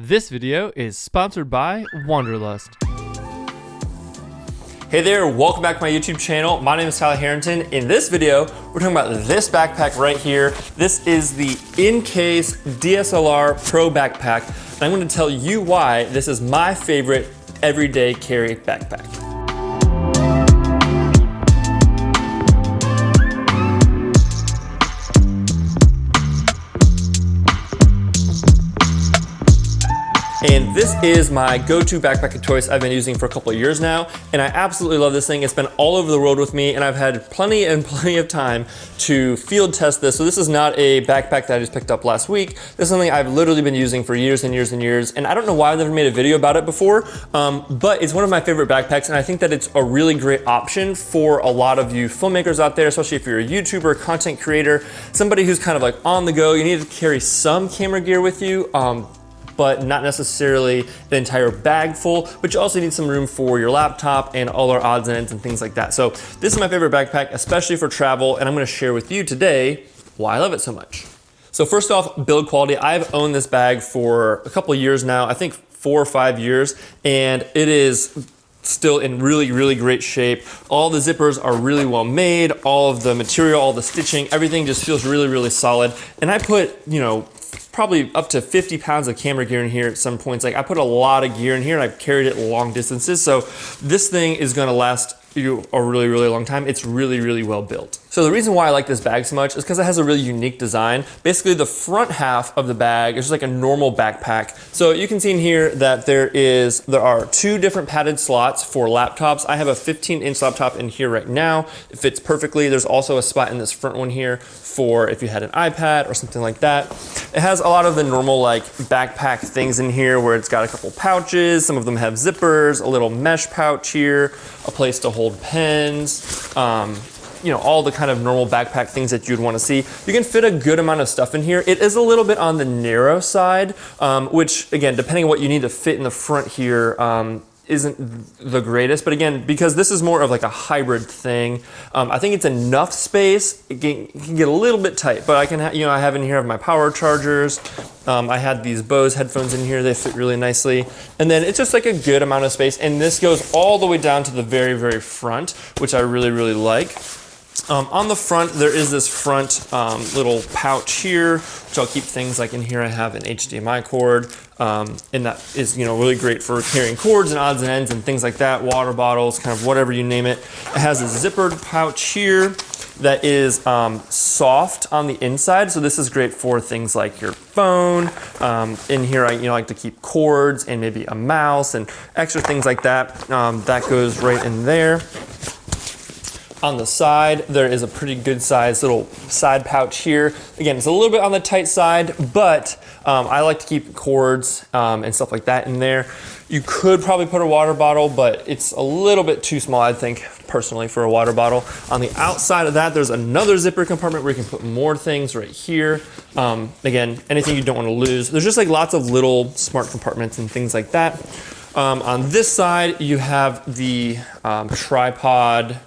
This video is sponsored by Wanderlust. Hey there, welcome back to my YouTube channel. My name is Tyler Harrington. In this video, we're talking about this backpack right here. This is the InCase DSLR Pro Backpack. And I'm going to tell you why this is my favorite everyday carry backpack. And this is my go-to backpack of choice I've been using for a couple of years now, and I absolutely love this thing. It's been all over the world with me, and I've had plenty of time to field test this. So this is not a backpack that I just picked up last week. This is something I've literally been using for years and years and years, and I don't know why I've never made a video about it before, but it's one of my favorite backpacks, and I think that it's a really great option for a lot of you filmmakers out there, especially if you're a YouTuber, content creator, somebody who's kind of like on the go. You need to carry some camera gear with you, but not necessarily the entire bag full, but you also need some room for your laptop and all our odds and ends and things like that. So this is my favorite backpack, especially for travel, and I'm gonna share with you today why I love it so much. So first off, build quality. I've owned this bag for a couple of years now, I think 4 or 5 years, and it is still in really great shape. All the zippers are really well made, all of the material, all the stitching, everything just feels really solid. And I put, probably up to 50 pounds of camera gear in here at some points. Like I put a lot of gear in here and I've carried it long distances. So this thing is gonna last you a really long time. It's really well built. So the reason why I like this bag so much is because it has a really unique design. Basically the front half of the bag is just like a normal backpack. So you can see in here that there are 2 different padded slots for laptops. I have a 15-inch laptop in here right now. It fits perfectly. There's also a spot in this front one here for if you had an iPad or something like that. It has a lot of the normal like backpack things in here where it's got a couple pouches. Some of them have zippers, a little mesh pouch here, a place to hold pens, all the kind of normal backpack things that you'd want to see. You can fit a good amount of stuff in here. It is a little bit on the narrow side, which again, depending on what you need to fit in the front here, isn't the greatest, but again, because this is more of like a hybrid thing, I think it's enough space. It can get a little bit tight, but I can, I have in here my power chargers. I had these Bose headphones in here. They fit really nicely, and then it's just like a good amount of space. And this goes all the way down to the very front, which I really like. On the front, there is this front little pouch here, which I'll keep things like in here. I have an HDMI cord, and that is really great for carrying cords and odds and ends and things like that, water bottles, kind of whatever you name it. It has a zippered pouch here that is soft on the inside, so this is great for things like your phone. In here, I like to keep cords and maybe a mouse and extra things like that. That goes right in there. On the side, there is a pretty good sized little side pouch here. Again, it's a little bit on the tight side, but I like to keep cords and stuff like that in there. You could probably put a water bottle, but it's a little bit too small, I think, personally, for a water bottle. On the outside of that, there's another zipper compartment where you can put more things right here. Again, anything you don't want to lose. There's just like lots of little smart compartments and things like that. On this side, you have the tripod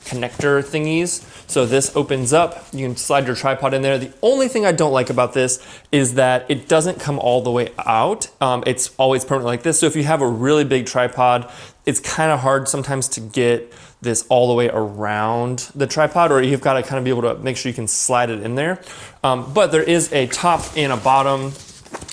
connector thingies. So this opens up, you can slide your tripod in there. The only thing I don't like about this is that it doesn't come all the way out. It's always permanent like this. So if you have a really big tripod, it's kind of hard sometimes to get this all the way around the tripod, or you've got to kind of be able to make sure you can slide it in there. But there is a top and a bottom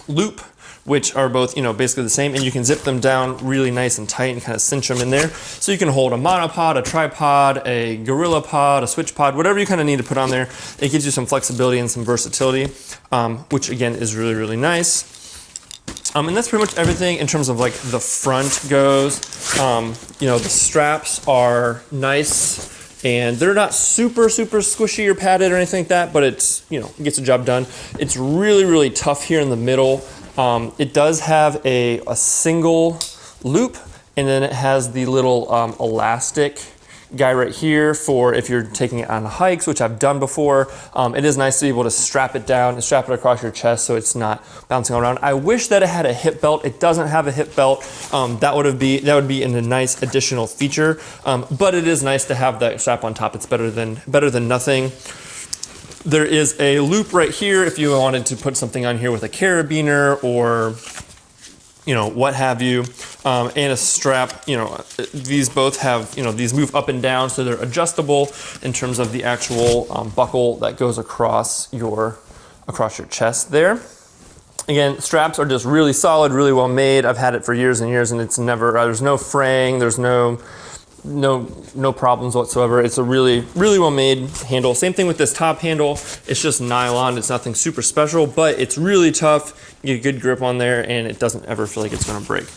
loop, which are both, basically the same, and you can zip them down really nice and tight and kind of cinch them in there. So you can hold a monopod, a tripod, a gorilla pod, a switch pod, whatever you kind of need to put on there. It gives you some flexibility and some versatility, which again is really nice. And that's pretty much everything in terms of like the front goes. The straps are nice, and they're not super squishy or padded or anything like that, but it's, it gets the job done. It's really tough here in the middle. It does have a single loop, and then it has the little elastic guy right here for if you're taking it on hikes, which I've done before. It is nice to be able to strap it down and strap it across your chest so it's not bouncing around. I wish that it had a hip belt. It doesn't have a hip belt. That would be a nice additional feature, but it is nice to have that strap on top. It's better than nothing. There is a loop right here if you wanted to put something on here with a carabiner or what have you, and a strap. These both have, these move up and down, so they're adjustable in terms of the actual buckle that goes across your chest there. Again, straps are just really solid, really well made. I've had it for years and years, and it's never, there's no fraying, there's no problems whatsoever. It's a really, really well made handle. Same thing with this top handle. It's just nylon. It's nothing super special, but it's really tough. You get a good grip on there, and it doesn't ever feel like it's gonna break.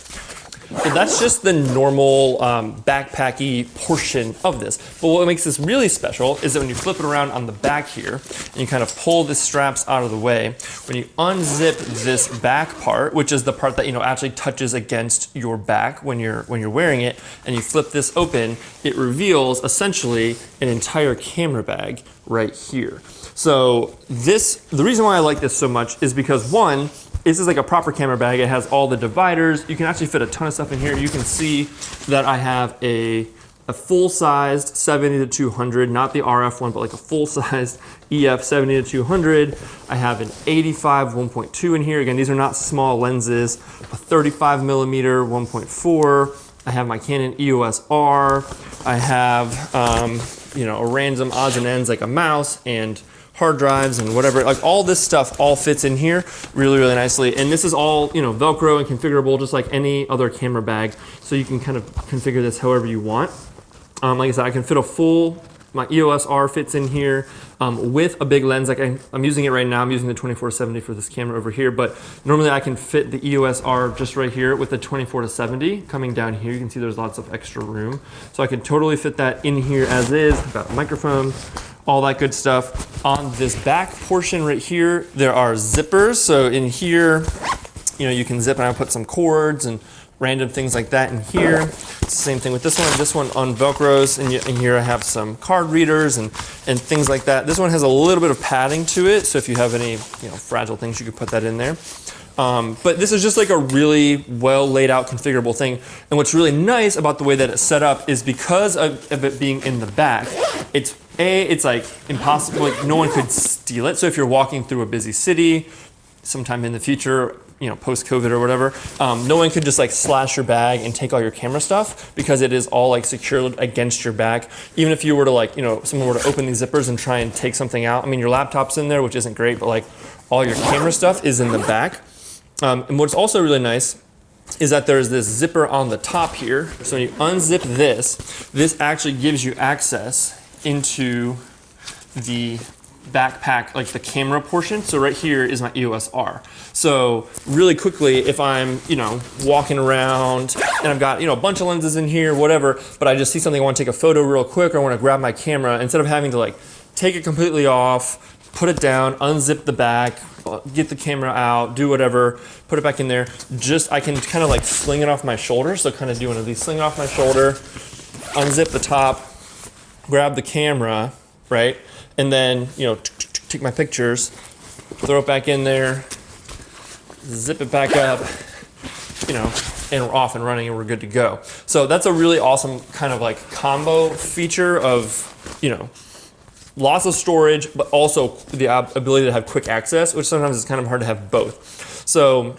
So that's just the normal backpacky portion of this. But what makes this really special is that when you flip it around on the back here, and you kind of pull the straps out of the way, when you unzip this back part, which is the part that actually touches against your back when you're wearing it, and you flip this open, it reveals essentially an entire camera bag right here. So the reason why I like this so much is because, one, this is like a proper camera bag. It has all the dividers. You can actually fit a ton of stuff in here. You can see that I have a full-sized 70 to 200, not the RF one, but like a full-sized EF 70 to 200. I have an 85 1.2 in here. Again, these are not small lenses. A 35 millimeter 1.4. I have my Canon EOS R. I have a random odds and ends like a mouse and hard drives and whatever, like all this stuff all fits in here really, really nicely. And this is all, Velcro and configurable just like any other camera bag. So you can kind of configure this however you want. Like I said, I can fit my EOS R fits in here with a big lens. Like I'm using it right now. I'm using the 24-70 for this camera over here, but normally I can fit the EOS R just right here with the 24-70 coming down here. You can see there's lots of extra room. So I can totally fit that in here as is. I've got a microphone, all that good stuff. On this back portion right here, there are zippers. So in here, you can zip, and I'll put some cords and random things like that in here. Same thing with this one. This one unvelcros, and in here I have some card readers and things like that. This one has a little bit of padding to it, so if you have any fragile things, you could put that in there. But this is just like a really well laid out configurable thing. And what's really nice about the way that it's set up is because of it being in the back, it's like impossible, like no one could steal it. So if you're walking through a busy city sometime in the future, post-COVID or whatever, no one could just like slash your bag and take all your camera stuff because it is all like secured against your back. Even if you were to someone were to open these zippers and try and take something out, I mean, your laptop's in there, which isn't great, but like all your camera stuff is in the back. And what's also really nice is that there's this zipper on the top here. So when you unzip this actually gives you access into the backpack, like the camera portion. So right here is my EOS R. So really quickly, if I'm, walking around and I've got, a bunch of lenses in here, whatever, but I just see something I want to take a photo real quick, or I want to grab my camera, instead of having to like take it completely off, put it down, unzip the back, get the camera out, do whatever, put it back in there. I can kind of like sling it off my shoulder. So kind of do one of these, sling it off my shoulder, unzip the top, grab the camera, right? And then, take my pictures, throw it back in there, zip it back up, and we're off and running and we're good to go. So that's a really awesome kind of like combo feature of, lots of storage, but also the ability to have quick access, which sometimes is kind of hard to have both. So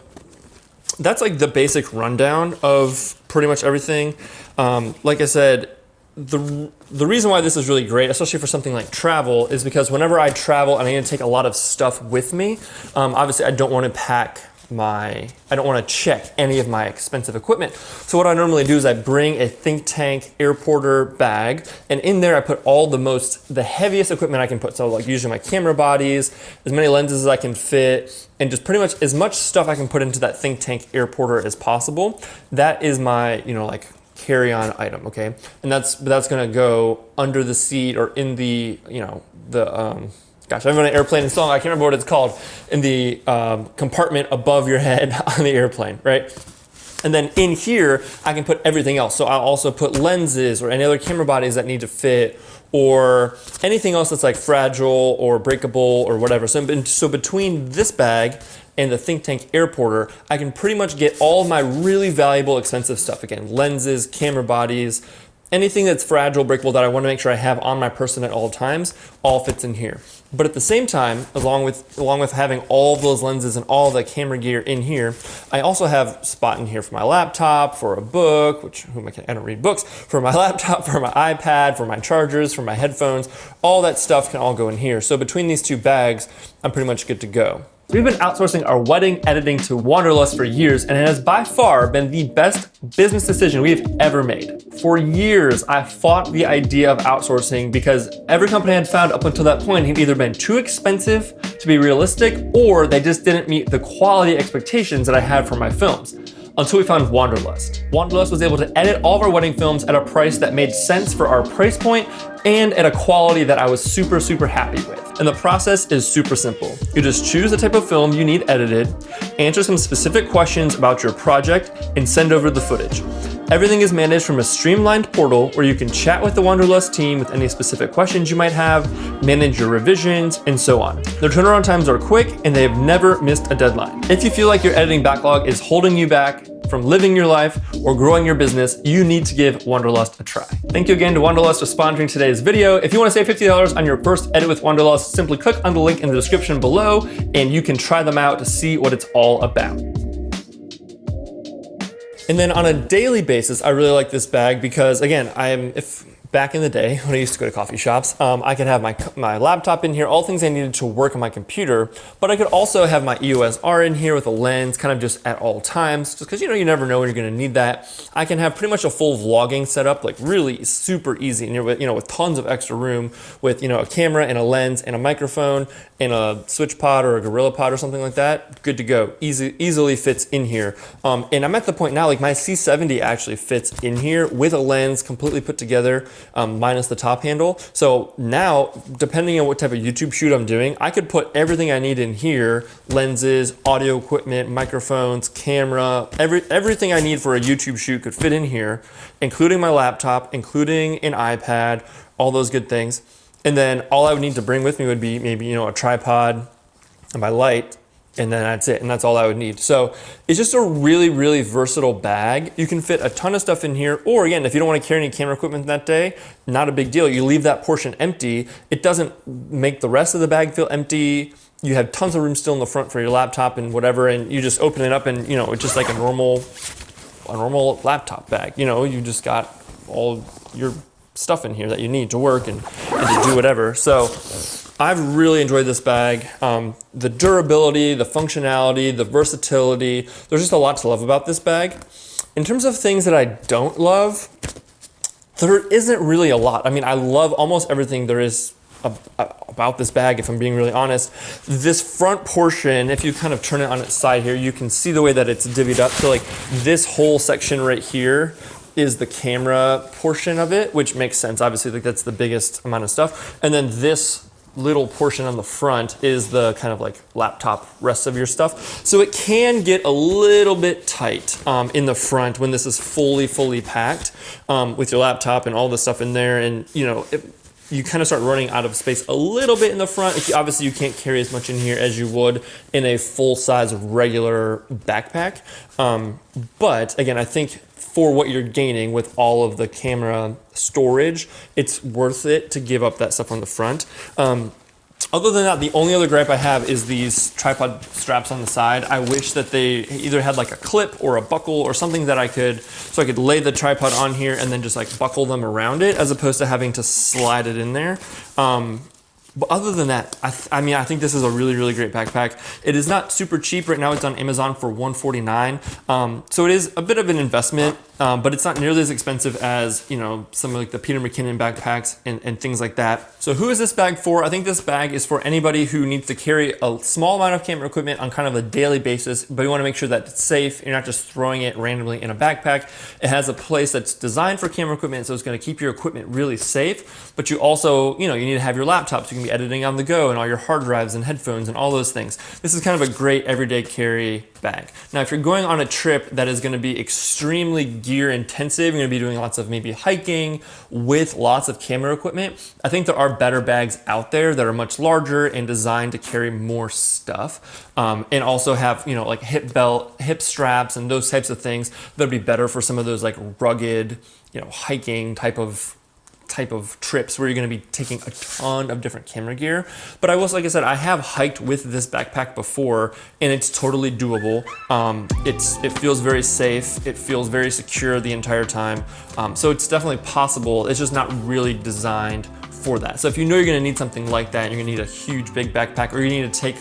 that's like the basic rundown of pretty much everything. Like I said, the reason why this is really great, especially for something like travel, is because whenever I travel and I need to take a lot of stuff with me, obviously I don't want to check any of my expensive equipment. So what I normally do is I bring a think tank airporter bag, and in there I put all the heaviest equipment I can put. So like usually my camera bodies, as many lenses as I can fit, and just pretty much as much stuff I can put into that think tank airporter as possible. That is my, carry-on item, okay? And that's gonna go under the seat or in the, gosh, I've been on an airplane and so long, I can't remember what it's called, in the compartment above your head on the airplane, right? And then in here, I can put everything else. So I'll also put lenses or any other camera bodies that need to fit, or anything else that's like fragile or breakable or whatever. So between this bag and the think tank airporter, I can pretty much get all of my really valuable, expensive stuff. Again, lenses, camera bodies, Anything that's fragile, breakable that I want to make sure I have on my person at all times, all fits in here. But at the same time, along with having all of those lenses and all the camera gear in here, I also have a spot in here for my laptop, for a book, which I don't read books, for my laptop, for my iPad, for my chargers, for my headphones. All that stuff can all go in here. So between these two bags, I'm pretty much good to go. We've been outsourcing our wedding editing to Wanderlust for years, and it has by far been the best business decision we've ever made. For years, I fought the idea of outsourcing because every company I had found up until that point had either been too expensive to be realistic, or they just didn't meet the quality expectations that I had for my films. Until we found Wanderlust. Wanderlust was able to edit all of our wedding films at a price that made sense for our price point and at a quality that I was super, super happy with. And the process is super simple. You just choose the type of film you need edited, answer some specific questions about your project, and send over the footage. Everything is managed from a streamlined portal where you can chat with the Wanderlust team with any specific questions you might have, manage your revisions, and so on. Their turnaround times are quick and they have never missed a deadline. If you feel like your editing backlog is holding you back from living your life or growing your business, you need to give Wanderlust a try. Thank you again to Wanderlust for sponsoring today's video. If you want to save $50 on your first edit with Wanderlust, simply click on the link in the description below and you can try them out to see what it's all about. And then on a daily basis, I really like this bag because, again, back in the day when I used to go to coffee shops, I could have my laptop in here, all things I needed to work on my computer, but I could also have my EOS R in here with a lens kind of just at all times, just because you never know when you're gonna need that. I can have pretty much a full vlogging setup, like really super easy, and with tons of extra room with a camera and a lens and a microphone and a switch pod or a gorilla pod or something like that. Good to go, easily fits in here. And I'm at the point now, like my C70 actually fits in here with a lens completely put together. Minus the top handle. So now, depending on what type of YouTube shoot I'm doing, I could put everything I need in here, lenses, audio equipment, microphones, camera, everything I need for a YouTube shoot could fit in here, including my laptop, including an iPad, all those good things. And then all I would need to bring with me would be maybe, a tripod and my light, and then that's it, and that's all I would need. So it's just a really, really versatile bag. You can fit a ton of stuff in here, or again, if you don't want to carry any camera equipment that day, not a big deal. You leave that portion empty. It doesn't make the rest of the bag feel empty. You have tons of room still in the front for your laptop and whatever, and you just open it up and it's just like a normal laptop bag. You just got all your stuff in here that you need to work and to do whatever. So I've really enjoyed this bag. The durability, the functionality, the versatility, there's just a lot to love about this bag. In terms of things that I don't love, there isn't really a lot. I mean, I love almost everything there is about this bag, if I'm being really honest. This front portion, if you kind of turn it on its side here, you can see the way that it's divvied up. So like this whole section right here is the camera portion of it, which makes sense. Obviously, like that's the biggest amount of stuff. And then this little portion on the front is the kind of like laptop rest of your stuff. So it can get a little bit tight in the front when this is fully packed with your laptop and all the stuff in there. And you kind of start running out of space a little bit in the front. Obviously you can't carry as much in here as you would in a full size regular backpack. But again, I think for what you're gaining with all of the camera storage, it's worth it to give up that stuff on the front. Other than that, the only other gripe I have is these tripod straps on the side. I wish that they either had like a clip or a buckle or something that I could lay the tripod on here and then just like buckle them around it, as opposed to having to slide it in there. But other than that, I think this is a really, really great backpack. It is not super cheap. Right now it's on Amazon for $149. So it is a bit of an investment, but it's not nearly as expensive as, some of like the Peter McKinnon backpacks and things like that. So who is this bag for? I think this bag is for anybody who needs to carry a small amount of camera equipment on kind of a daily basis, but you want to make sure that it's safe. You're not just throwing it randomly in a backpack. It has a place that's designed for camera equipment, so it's going to keep your equipment really safe, but you also, you need to have your laptop so you can be editing on the go and all your hard drives and headphones and all those things. This is kind of a great everyday carry bag. Now, if you're going on a trip that is going to be extremely gear intensive, you're gonna be doing lots of maybe hiking with lots of camera equipment, I think there are better bags out there that are much larger and designed to carry more stuff, and also have, you know, like hip belt, hip straps, and those types of things that'd be better for some of those like rugged, you know, hiking type of trips where you're going to be taking a ton of different camera gear. But I will, like I said, I have hiked with this backpack before, and it's totally doable. It feels very safe. It feels very secure the entire time. So it's definitely possible. It's just not really designed for that. So if you know you're going to need something like that, you're going to need a huge big backpack, or you need to take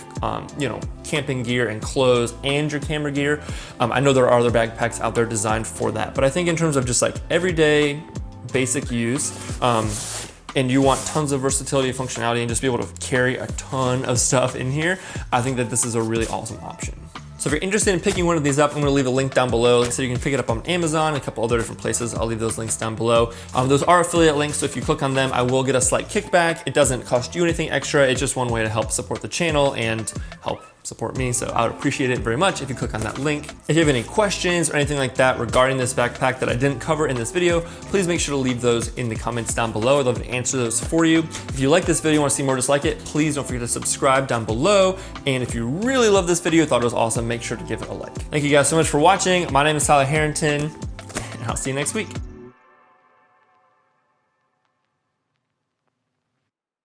you know, camping gear and clothes and your camera gear. I know there are other backpacks out there designed for that, but I think in terms of just like everyday basic use, and you want tons of versatility and functionality and just be able to carry a ton of stuff in here, I think that this is a really awesome option. So if you're interested in picking one of these up, I'm gonna leave a link down below. So you can pick it up on Amazon, a couple other different places. I'll leave those links down below. Those are affiliate links, so if you click on them, I will get a slight kickback. It doesn't cost you anything extra. It's just one way to help support the channel and help support me. So I would appreciate it very much if you click on that link. If you have any questions or anything like that regarding this backpack that I didn't cover in this video, please make sure to leave those in the comments down below. I'd love to answer those for you. If you like this video and want to see more just like it, please don't forget to subscribe down below. And if you really love this video, thought it was awesome, make sure to give it a like. Thank you guys so much for watching. My name is Tyler Harrington, and I'll see you next week.